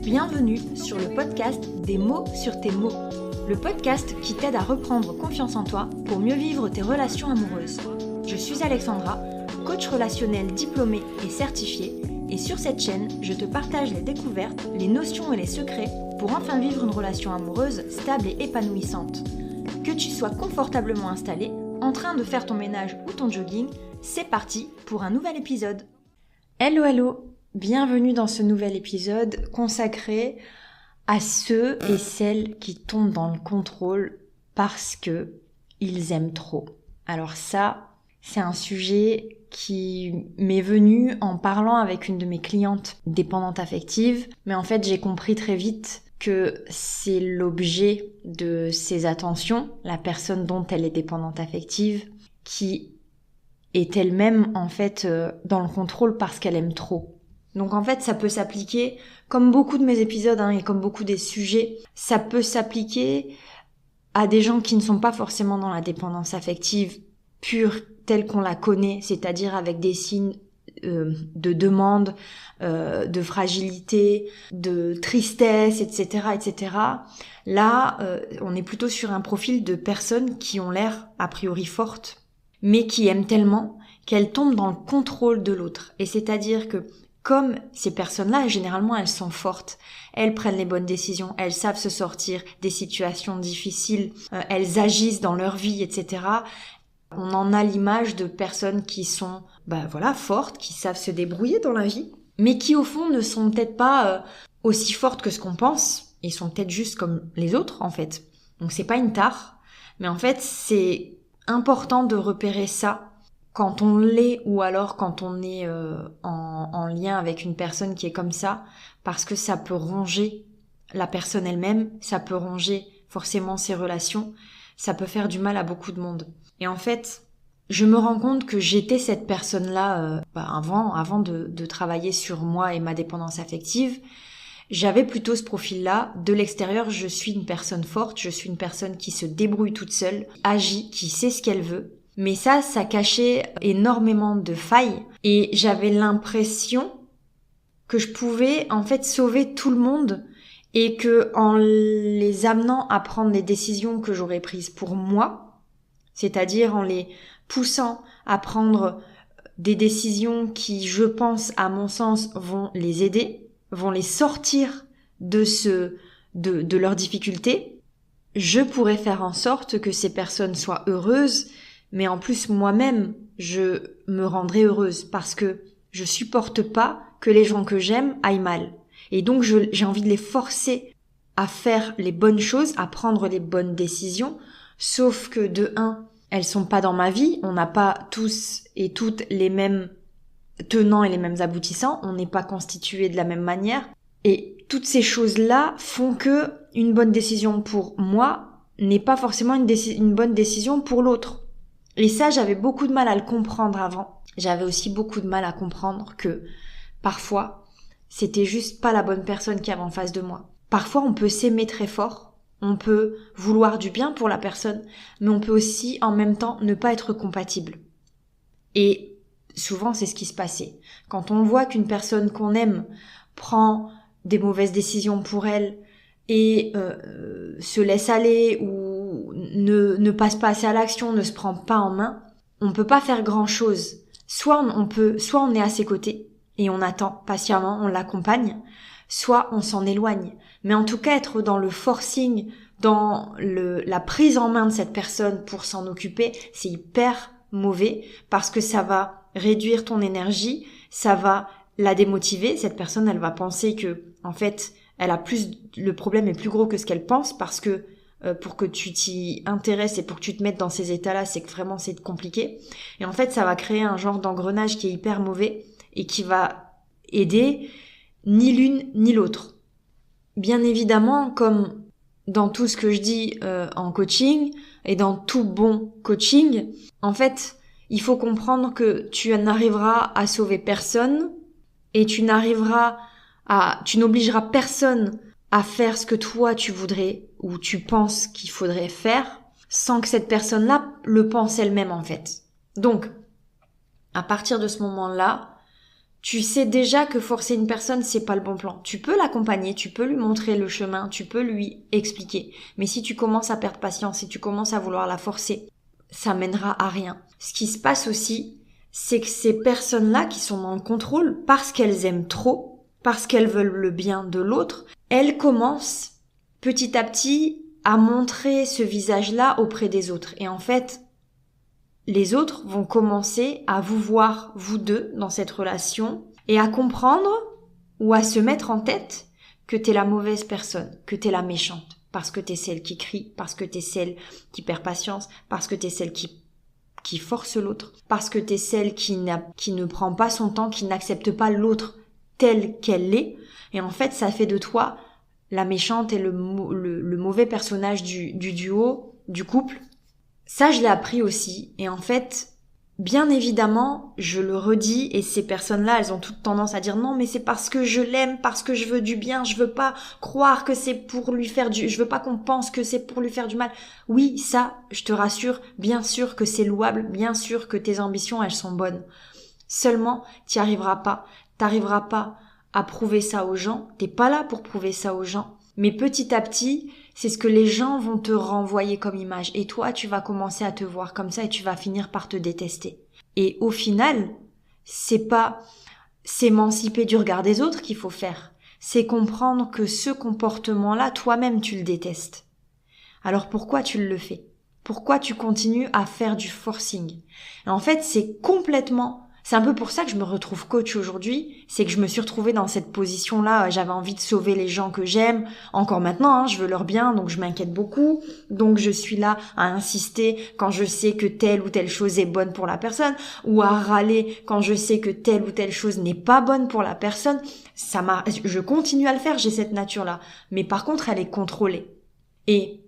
Bienvenue sur le podcast des mots sur tes mots, le podcast qui t'aide à reprendre confiance en toi pour mieux vivre tes relations amoureuses. Je suis Alexandra, coach relationnel diplômée et certifiée, et sur cette chaîne, je te partage les découvertes, les notions et les secrets pour enfin vivre une relation amoureuse stable et épanouissante. Que tu sois confortablement installé, en train de faire ton ménage ou ton jogging, c'est parti pour un nouvel épisode. Hello, bienvenue dans ce nouvel épisode consacré à ceux et celles qui tombent dans le contrôle parce que ils aiment trop. Alors ça, c'est un sujet qui m'est venu en parlant avec une de mes clientes dépendantes affectives, mais en fait j'ai compris très vite que c'est l'objet de ses attentions, la personne dont elle est dépendante affective, qui est elle-même en fait dans le contrôle parce qu'elle aime trop. Donc en fait ça peut s'appliquer, comme beaucoup de mes épisodes et comme beaucoup des sujets, ça peut s'appliquer à des gens qui ne sont pas forcément dans la dépendance affective pure telle qu'on la connaît, c'est-à-dire avec des signes de demande, de fragilité, de tristesse, etc., etc. Là, on est plutôt sur un profil de personnes qui ont l'air a priori fortes, mais qui aiment tellement qu'elles tombent dans le contrôle de l'autre. Et c'est-à-dire que comme ces personnes-là, généralement, elles sont fortes, elles prennent les bonnes décisions, elles savent se sortir des situations difficiles, elles agissent dans leur vie, etc. On en a l'image de personnes qui sont, fortes, qui savent se débrouiller dans la vie, mais qui au fond ne sont peut-être pas aussi fortes que ce qu'on pense. Ils sont peut-être juste comme les autres, en fait. Donc c'est pas une tare, mais en fait c'est important de repérer ça quand on l'est ou alors quand on est en lien avec une personne qui est comme ça, parce que ça peut ronger la personne elle-même, ça peut ronger forcément ses relations, ça peut faire du mal à beaucoup de monde. Et en fait, je me rends compte que j'étais cette personne-là avant de travailler sur moi et ma dépendance affective. J'avais plutôt ce profil-là. De l'extérieur, je suis une personne forte, je suis une personne qui se débrouille toute seule, agit, qui sait ce qu'elle veut. Mais ça cachait énormément de failles et j'avais l'impression que je pouvais en fait sauver tout le monde et que en les amenant à prendre les décisions que j'aurais prises pour moi, c'est-à-dire en les poussant à prendre des décisions qui, je pense, à mon sens, vont les aider, vont les sortir de leurs difficultés, je pourrais faire en sorte que ces personnes soient heureuses, mais en plus moi-même, je me rendrai heureuse parce que je supporte pas que les gens que j'aime aillent mal. Et donc j'ai envie de les forcer à faire les bonnes choses, à prendre les bonnes décisions, sauf que de un, elles sont pas dans ma vie, on n'a pas tous et toutes les mêmes tenants et les mêmes aboutissants, on n'est pas constitués de la même manière. Et toutes ces choses-là font que une bonne décision pour moi n'est pas forcément une bonne décision pour l'autre. Et ça, j'avais beaucoup de mal à le comprendre avant. J'avais aussi beaucoup de mal à comprendre que parfois, c'était juste pas la bonne personne qui avait en face de moi. Parfois, on peut s'aimer très fort, on peut vouloir du bien pour la personne, mais on peut aussi en même temps ne pas être compatible. Et souvent, c'est ce qui se passait. Quand on voit qu'une personne qu'on aime prend des mauvaises décisions pour elle et se laisse aller ou ne passe pas assez à l'action, ne se prend pas en main, on peut pas faire grand chose. Soit on est à ses côtés et on attend patiemment, on l'accompagne, soit on s'en éloigne. Mais en tout cas, être dans le forcing, dans la prise en main de cette personne pour s'en occuper, c'est hyper mauvais parce que ça va réduire ton énergie, ça va la démotiver. Cette personne, elle va penser que, en fait, le problème est plus gros que ce qu'elle pense parce que pour que tu t'y intéresses et pour que tu te mettes dans ces états-là, c'est que vraiment c'est compliqué. Et en fait, ça va créer un genre d'engrenage qui est hyper mauvais et qui va aider ni l'une ni l'autre. Bien évidemment, comme dans tout ce que je dis en coaching et dans tout bon coaching, en fait, il faut comprendre que tu n'arriveras à sauver personne et tu n'obligeras personne à faire ce que toi tu voudrais ou tu penses qu'il faudrait faire sans que cette personne-là le pense elle-même en fait. Donc, À partir de ce moment-là, tu sais déjà que forcer une personne, c'est pas le bon plan. Tu peux l'accompagner, tu peux lui montrer le chemin, tu peux lui expliquer. Mais si tu commences à perdre patience, si tu commences à vouloir la forcer, ça mènera à rien. Ce qui se passe aussi, c'est que ces personnes-là qui sont dans le contrôle, parce qu'elles aiment trop, parce qu'elles veulent le bien de l'autre, elles commencent petit à petit à montrer ce visage-là auprès des autres. Et en fait, les autres vont commencer à vous voir, vous deux, dans cette relation, et à comprendre ou à se mettre en tête que t'es la mauvaise personne, que t'es la méchante, parce que t'es celle qui crie, parce que t'es celle qui perd patience, parce que t'es celle qui force l'autre, parce que t'es celle qui ne prend pas son temps, qui n'accepte pas l'autre telle qu'elle est, et en fait, ça fait de toi la méchante et le mauvais personnage du duo, du couple. Ça, je l'ai appris aussi. Et en fait, bien évidemment, je le redis, et ces personnes-là, elles ont toute tendance à dire non, mais c'est parce que je l'aime, parce que je veux du bien, je veux pas croire que c'est pour lui faire je veux pas qu'on pense que c'est pour lui faire du mal. Oui, ça, je te rassure, bien sûr que c'est louable, bien sûr que tes ambitions, elles sont bonnes. Seulement, t'arriveras pas à prouver ça aux gens, t'es pas là pour prouver ça aux gens. Mais petit à petit, c'est ce que les gens vont te renvoyer comme image. Et toi, tu vas commencer à te voir comme ça et tu vas finir par te détester. Et au final, c'est pas s'émanciper du regard des autres qu'il faut faire. C'est comprendre que ce comportement-là, toi-même, tu le détestes. Alors pourquoi tu le fais? Pourquoi tu continues à faire du forcing? Et en fait, c'est un peu pour ça que je me retrouve coach aujourd'hui, c'est que je me suis retrouvée dans cette position-là, j'avais envie de sauver les gens que j'aime, encore maintenant, je veux leur bien, donc je m'inquiète beaucoup, donc je suis là à insister quand je sais que telle ou telle chose est bonne pour la personne, ou à râler quand je sais que telle ou telle chose n'est pas bonne pour la personne. Je continue à le faire, j'ai cette nature-là, mais par contre, elle est contrôlée. Et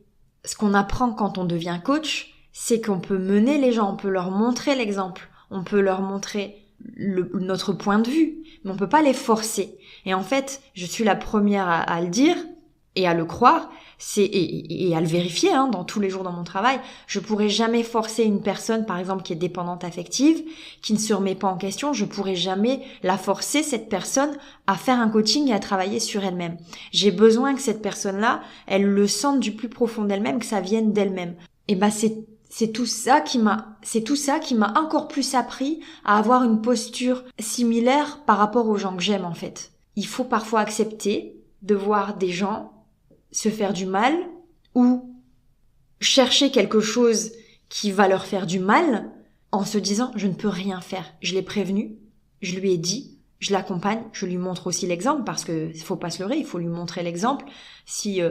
ce qu'on apprend quand on devient coach, c'est qu'on peut mener les gens, on peut leur montrer l'exemple. On peut leur montrer notre point de vue, mais on peut pas les forcer. Et en fait, je suis la première à le dire et à le croire, et à le vérifier dans tous les jours dans mon travail. Je pourrais jamais forcer une personne, par exemple, qui est dépendante affective, qui ne se remet pas en question. Je pourrais jamais la forcer, cette personne, à faire un coaching et à travailler sur elle-même. J'ai besoin que cette personne-là, elle le sente du plus profond d'elle-même, que ça vienne d'elle-même. Et c'est tout ça qui m'a encore plus appris à avoir une posture similaire par rapport aux gens que j'aime en fait. Il faut parfois accepter de voir des gens se faire du mal ou chercher quelque chose qui va leur faire du mal en se disant je ne peux rien faire. Je l'ai prévenu, je lui ai dit, je l'accompagne, je lui montre aussi l'exemple parce que faut pas se leurrer, il faut lui montrer l'exemple. Si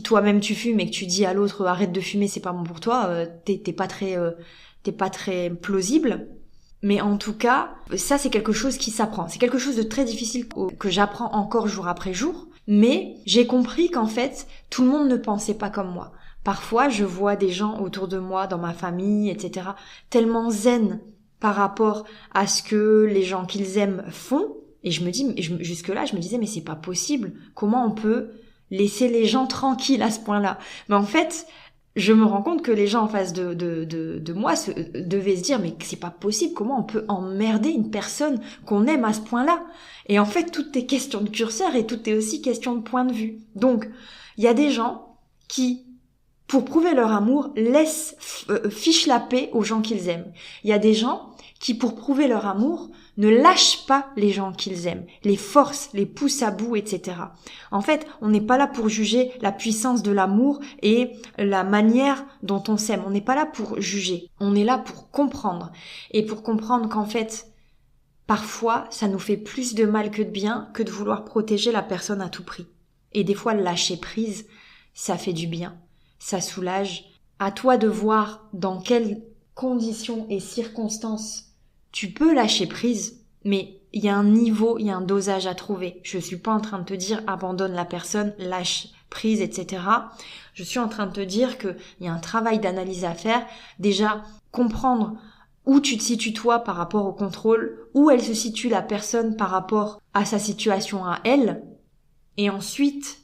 toi-même tu fumes et que tu dis à l'autre arrête de fumer, c'est pas bon pour toi, t'es pas très plausible. Mais en tout cas, ça c'est quelque chose qui s'apprend. C'est quelque chose de très difficile que j'apprends encore jour après jour. Mais j'ai compris qu'en fait, tout le monde ne pensait pas comme moi. Parfois, je vois des gens autour de moi, dans ma famille, etc., tellement zen par rapport à ce que les gens qu'ils aiment font. Et je me dis, jusque-là, je me disais, mais c'est pas possible. Comment on peut laisser les gens tranquilles à ce point-là? Mais en fait, je me rends compte que les gens en face de moi devaient se dire, mais c'est pas possible. Comment on peut emmerder une personne qu'on aime à ce point-là? Et en fait, tout est question de curseur et tout est aussi question de point de vue. Donc, il y a des gens qui, pour prouver leur amour, fichent la paix aux gens qu'ils aiment. Il y a des gens qui, pour prouver leur amour, ne lâchent pas les gens qu'ils aiment, les forcent, les poussent à bout, etc. En fait, on n'est pas là pour juger la puissance de l'amour et la manière dont on s'aime. On n'est pas là pour juger. On est là pour comprendre. Et pour comprendre qu'en fait, parfois, ça nous fait plus de mal que de bien que de vouloir protéger la personne à tout prix. Et des fois, lâcher prise, ça fait du bien. Ça soulage. À toi de voir dans quelles conditions et circonstances tu peux lâcher prise, mais il y a un niveau, il y a un dosage à trouver. Je suis pas en train de te dire abandonne la personne, lâche prise, etc. Je suis en train de te dire qu'il y a un travail d'analyse à faire. Déjà, comprendre où tu te situes toi par rapport au contrôle, où elle se situe la personne par rapport à sa situation à elle, et ensuite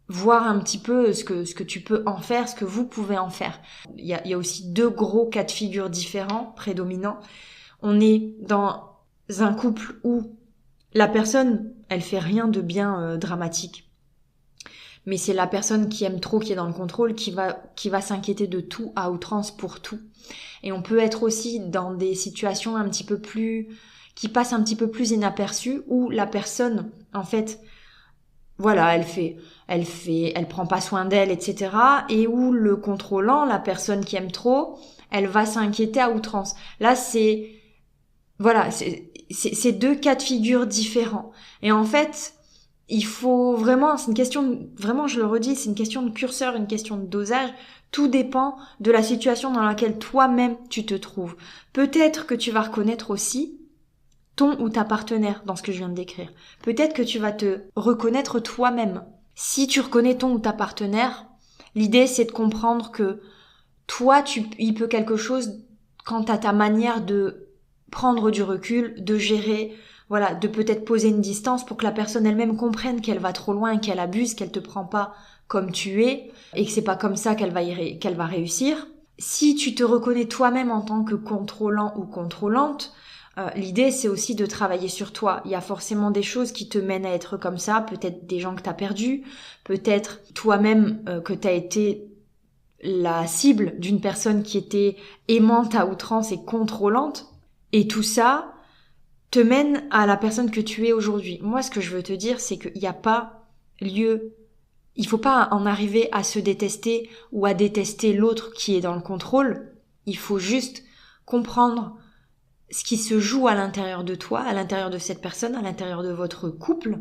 voir un petit peu ce que tu peux en faire, ce que vous pouvez en faire. Il y a aussi deux gros cas de figure différents, prédominants. on est dans un couple où la personne, elle fait rien de bien dramatique. Mais c'est la personne qui aime trop, qui est dans le contrôle, qui va s'inquiéter de tout à outrance pour tout. Et on peut être aussi dans des situations un petit peu plus, qui passent un petit peu plus inaperçues, où la personne, en fait, voilà, elle prend pas soin d'elle, etc. Et où le contrôlant, la personne qui aime trop, elle va s'inquiéter à outrance. Là, c'est 2 cas de figure différents. Et en fait, il faut vraiment, c'est une question, vraiment je le redis, c'est une question de curseur, une question de dosage. Tout dépend de la situation dans laquelle toi-même tu te trouves. Peut-être que tu vas reconnaître aussi ton ou ta partenaire dans ce que je viens de décrire. Peut-être que tu vas te reconnaître toi-même. Si tu reconnais ton ou ta partenaire, l'idée c'est de comprendre que toi, il peut quelque chose quant à ta manière de prendre du recul, de gérer, voilà, de peut-être poser une distance pour que la personne elle-même comprenne qu'elle va trop loin, qu'elle abuse, qu'elle te prend pas comme tu es et que c'est pas comme ça qu'elle va réussir. Si tu te reconnais toi-même en tant que contrôlant ou contrôlante, l'idée c'est aussi de travailler sur toi. Il y a forcément des choses qui te mènent à être comme ça, peut-être des gens que t'as perdus, peut-être toi-même que t'as été la cible d'une personne qui était aimante à outrance et contrôlante. Et tout ça te mène à la personne que tu es aujourd'hui. Moi, ce que je veux te dire, c'est qu'il n'y a pas lieu, il faut pas en arriver à se détester ou à détester l'autre qui est dans le contrôle. Il faut juste comprendre ce qui se joue à l'intérieur de toi, à l'intérieur de cette personne, à l'intérieur de votre couple.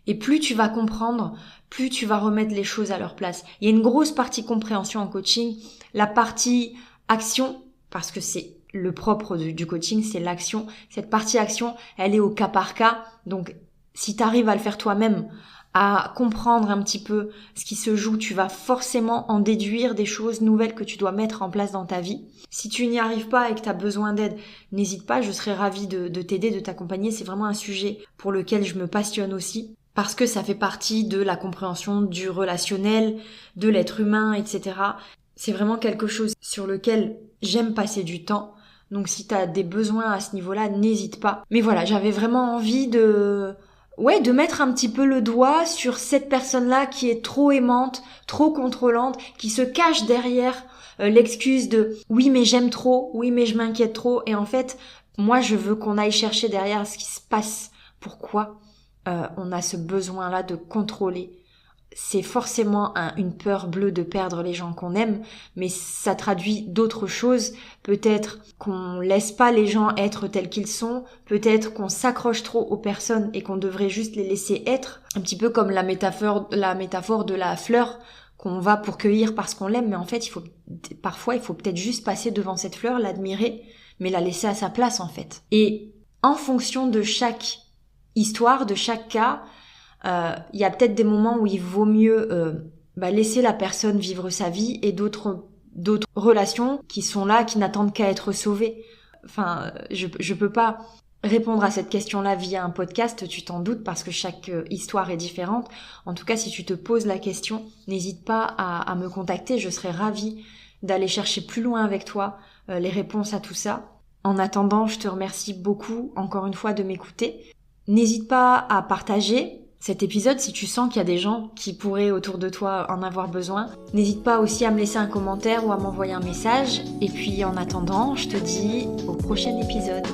Et plus tu vas comprendre, plus tu vas remettre les choses à leur place. Il y a une grosse partie compréhension en coaching, la partie action, parce que c'est le propre du coaching, c'est l'action. Cette partie action, elle est au cas par cas. Donc, si tu arrives à le faire toi-même, à comprendre un petit peu ce qui se joue, tu vas forcément en déduire des choses nouvelles que tu dois mettre en place dans ta vie. Si tu n'y arrives pas et que tu as besoin d'aide, n'hésite pas, je serai ravie de t'aider, de t'accompagner. C'est vraiment un sujet pour lequel je me passionne aussi, parce que ça fait partie de la compréhension du relationnel, de l'être humain, etc. C'est vraiment quelque chose sur lequel j'aime passer du temps. Donc si tu as des besoins à ce niveau-là, n'hésite pas. Mais voilà, j'avais vraiment envie de mettre un petit peu le doigt sur cette personne-là qui est trop aimante, trop contrôlante, qui se cache derrière l'excuse de « oui mais j'aime trop, oui mais je m'inquiète trop ». Et en fait, moi je veux qu'on aille chercher derrière ce qui se passe. Pourquoi on a ce besoin-là de contrôler? C'est forcément une peur bleue de perdre les gens qu'on aime, mais ça traduit d'autres choses. Peut-être qu'on laisse pas les gens être tels qu'ils sont, peut-être qu'on s'accroche trop aux personnes et qu'on devrait juste les laisser être, un petit peu comme la métaphore de la fleur qu'on va pour cueillir parce qu'on l'aime, mais en fait, parfois il faut peut-être juste passer devant cette fleur, l'admirer, mais la laisser à sa place en fait. Et en fonction de chaque histoire, de chaque cas, y a peut-être des moments où il vaut mieux laisser la personne vivre sa vie et d'autres relations qui sont là, qui n'attendent qu'à être sauvées. Enfin, je peux pas répondre à cette question-là via un podcast, tu t'en doutes, parce que chaque histoire est différente. En tout cas, si tu te poses la question, n'hésite pas à me contacter, je serai ravie d'aller chercher plus loin avec toi les réponses à tout ça. En attendant, je te remercie beaucoup, encore une fois, de m'écouter. N'hésite pas à partager cet épisode si tu sens qu'il y a des gens qui pourraient autour de toi en avoir besoin. N'hésite pas aussi à me laisser un commentaire ou à m'envoyer un message. Et puis en attendant, je te dis au prochain épisode.